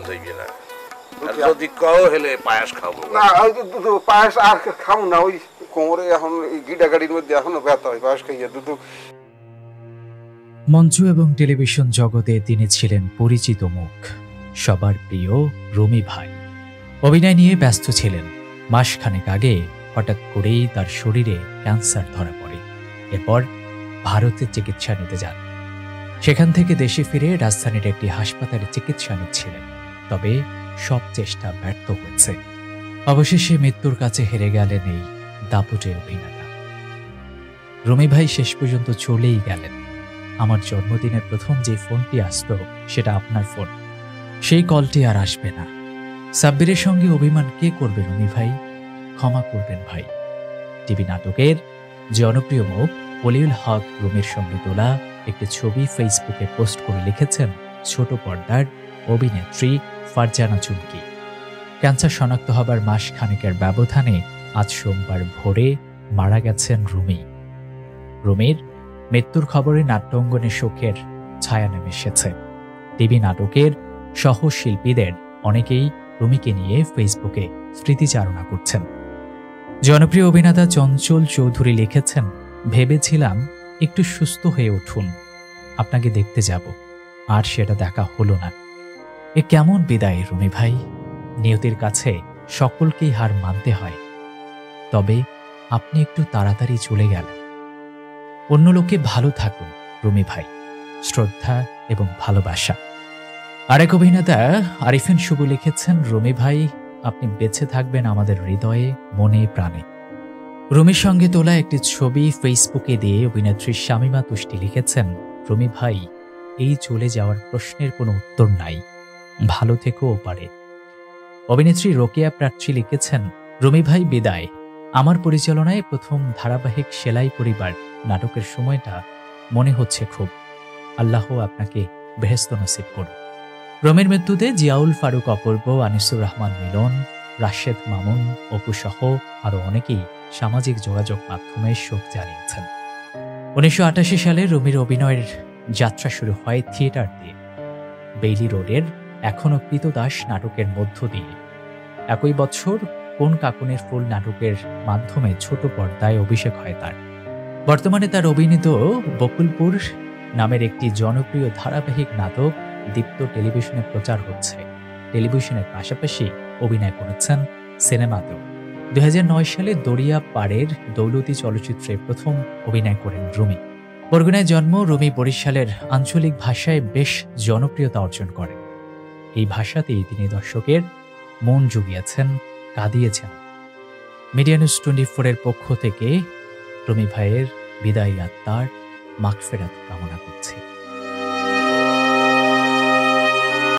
যাইবে না, যদি কও হেলে পায়াস খাবো না। দুধ পায়াস আর খাও না, ওই কোমরে এখন গিডা গাড়ির মধ্যে এখনো ব্যথা হয় পায়াস খাইয়া। দুধ মঞ্চ এবং টেলিভিশন জগতে তিনি ছিলেন পরিচিত মুখ, সবার প্রিয় রুমি ভাই। অভিনয় নিয়ে ব্যস্ত ছিলেন। মাসখানেক আগে হঠাৎ করেই তার শরীরে ক্যান্সার ধরা পড়ে। এরপর ভারতে চিকিৎসা নিতে যান। সেখান থেকে দেশে ফিরে রাজধানীর একটি হাসপাতালে চিকিৎসা নিচ্ছিলেন। তবে সব চেষ্টা ব্যর্থ হয়েছে। অবশেষে মৃত্যুর কাছে হেরে গেলেন এই দাপুটে অভিনেতা। রুমি ভাই শেষ পর্যন্ত চলেই গেলেন। আমার জন্মদিনের প্রথম যে ফোনটি আসত সেটা আপনার ফোন। সেই কলটি আর আসবে না। সাব্বিরের সঙ্গে অভিমান কে করবে রুমি ভাই? ক্ষমা করবেন ভাই। টিভি নাটকের জনপ্রিয় মুখ ওলিউল হক রুমির সঙ্গে তোলা একটি ছবি ফেসবুকে পোস্ট করে লিখেছেন ছোট পর্দার অভিনেত্রী ফারজানা চুমকি। ক্যান্সার শনাক্ত হবার মাস খানেকের ব্যবধানে আজ সোমবার ভোরে মারা গেছেন রুমি। রুমির মৃত্যুর খবরে নাট্যাঙ্গনে শোকের ছায়া নেমে এসেছে। টিভি নাটকের সহশিল্পীদের অনেকেই রুমিকে নিয়ে ফেসবুকে স্মৃতিচারণা করছেন। জনপ্রিয় অভিনেতা চঞ্চল চৌধুরী লিখেছেন, ভেবেছিলাম একটু সুস্থ হয়ে উঠুন, আপনাকে দেখতে যাব, আর সেটা দেখা হলো না। এ কেমন বিদায় রুমি ভাই? নিয়তির কাছে সকলকেই হার মানতে হয়। তবে আপনি একটু তাড়াতাড়ি চলে গেলেন। অন্য লোকে ভালো থাকুন রুমি ভাই। শ্রদ্ধা এবং ভালোবাসা। আরেক অভিনেতা আরিফিন শুভ লিখেছেন, রুমি ভাই আপনি বেঁচে থাকবেন আমাদের হৃদয়ে, মনে, প্রাণে। রুমির সঙ্গে তোলা একটি ছবি ফেসবুকে দিয়ে অভিনেত্রী শামীমা তুষ্টি লিখেছেন, রুমি ভাই এই চলে যাওয়ার প্রশ্নের কোনো উত্তর নাই, ভালো থেকেও পারে। অভিনেত্রী রোকেয়া প্রার্থী লিখেছেন, রুমি ভাই বিদায়। আমার পরিচালনায় প্রথম ধারাবাহিক সেলাই পরিবার নাটকের সময়টা মনে হচ্ছে খুব। আল্লাহ আপনাকে বেহেশত নসিব করুন। রুমির মৃত্যুতে জিয়াউল ফারুক অপূর্ব, আনিসুর রহমান মিলন, রাশেদ মামুন, অপু সহ আরও অনেকেই সামাজিক যোগাযোগ মাধ্যমে শোক জানিয়েছেন। 1988 সালে রুমির অভিনয়ের যাত্রা শুরু হয় থিয়েটার দিয়ে। বেইলি রোডের এখনো কৃতদাস নাটকের মধ্য দিয়ে। একই বছর কোন কাকুনের ফুল নাটকের মাধ্যমে ছোট পর্দায় অভিষেক হয় তার। বর্তমানে তার অভিনীত বকুলপুর নামের একটি জনপ্রিয় ধারাবাহিক নাটক দীপ্ত টেলিভিশনে প্রচার হচ্ছে। টেলিভিশনের পাশাপাশি অভিনয় করেছেন সিনেমাতেও। 2009 সালে দরিয়া পাড়ের দৌলতি চলচ্চিত্রে প্রথম অভিনয় করেন রুমি। বরগুনায় জন্ম। রুমি বরিশালের আঞ্চলিক ভাষায় বেশ জনপ্রিয়তা অর্জন করেন। এই ভাষাতেই তিনি দর্শকের মন জুগিয়েছেন, কাঁদিয়েছেন। মিডিয়া নিউজ 24-এর পক্ষ থেকে রুমি ভাইয়ের বিদায়ী আত্মার মাগফিরাত কামনা করছি।